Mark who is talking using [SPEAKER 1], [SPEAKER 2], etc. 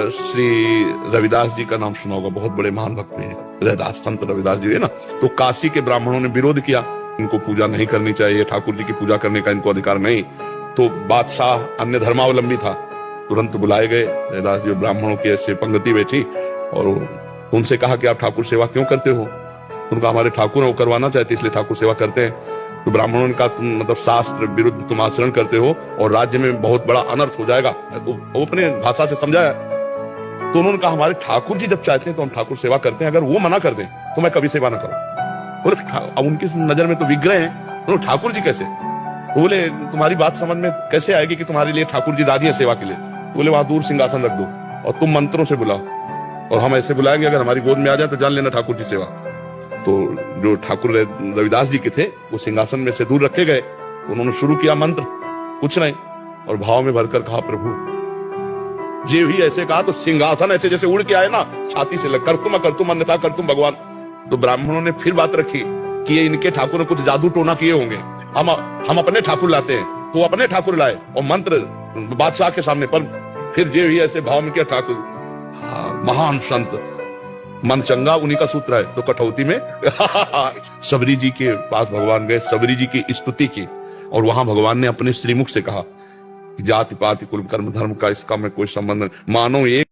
[SPEAKER 1] श्री रविदास जी का नाम सुना होगा, बहुत बड़े महान भक्त हैं रविदास, संत रविदास जी है ना। तो काशी के ब्राह्मणों ने विरोध किया, इनको पूजा नहीं करनी चाहिए, ठाकुर जी की पूजा करने का इनको अधिकार नहीं। तो बादशाह अन्य धर्मावलंबी था, तुरंत बुलाए गए रविदास जी, ब्राह्मणों की ऐसे पंक्ति बैठी और उनसे कहा कि आप ठाकुर सेवा क्यों करते हो? उनका हमारे ठाकुर है, वो करवाना चाहते इसलिए ठाकुर सेवा करते हैं। तो ब्राह्मणों ने कहा तुम मतलब शास्त्र विरुद्ध तुम आचरण करते हो और राज्य में बहुत बड़ा अनर्थ हो जाएगा। तो वो अपने भाषा से समझाया। तो उन्होंने कहा हमारे ठाकुर जी जब चाहते हैं तो हम ठाकुर सेवा करते हैं, अगर वो मना कर दें तो मैं कभी सेवा ना करूं। बोले अब उनकी नजर में तो विग्रह हैं, तो ठाकुर जी कैसे? तो बोले तुम्हारी बात समझ में कैसे आएगी कि तुम्हारे लिए ठाकुर जी राजी है सेवा के लिए? बोले वहां दूर सिंहासन रख दो और तुम मंत्रों से बुलाओ और हम ऐसे बुलाएंगे, अगर हमारी गोद में आ जाए तो जान लेना ठाकुर जी सेवा। तो जो ठाकुर रविदास जी के थे वो सिंहासन में से दूर रखे गए, उन्होंने शुरू किया मंत्र, कुछ नहीं, और भाव में भरकर कहा प्रभु जी ही ऐसे कहा तो सिंहासन ऐसे जैसे उड़ के आए ना, छाती से लग कर तुम अन्यथा कर तुम भगवान। तो ब्राह्मणों ने फिर बात रखी कि ये इनके ठाकुर ने कुछ जादू टोना किए होंगे, हम अपने ठाकुर लाते हैं। तो अपने ठाकुर लाए और मंत्र बादशाह के सामने, पर फिर जे ही ऐसे भाव में किया ठाकुर। हाँ, महान संत मन चंगा उन्हीं का सूत्र है। तो कठौती में सबरी जी के पास भगवान गए, सबरी जी की स्तुति की और वहां भगवान ने अपने श्रीमुख से कहा जाति पाति कुल कर्म धर्म का इसका में कोई संबंध नहीं, मानो एक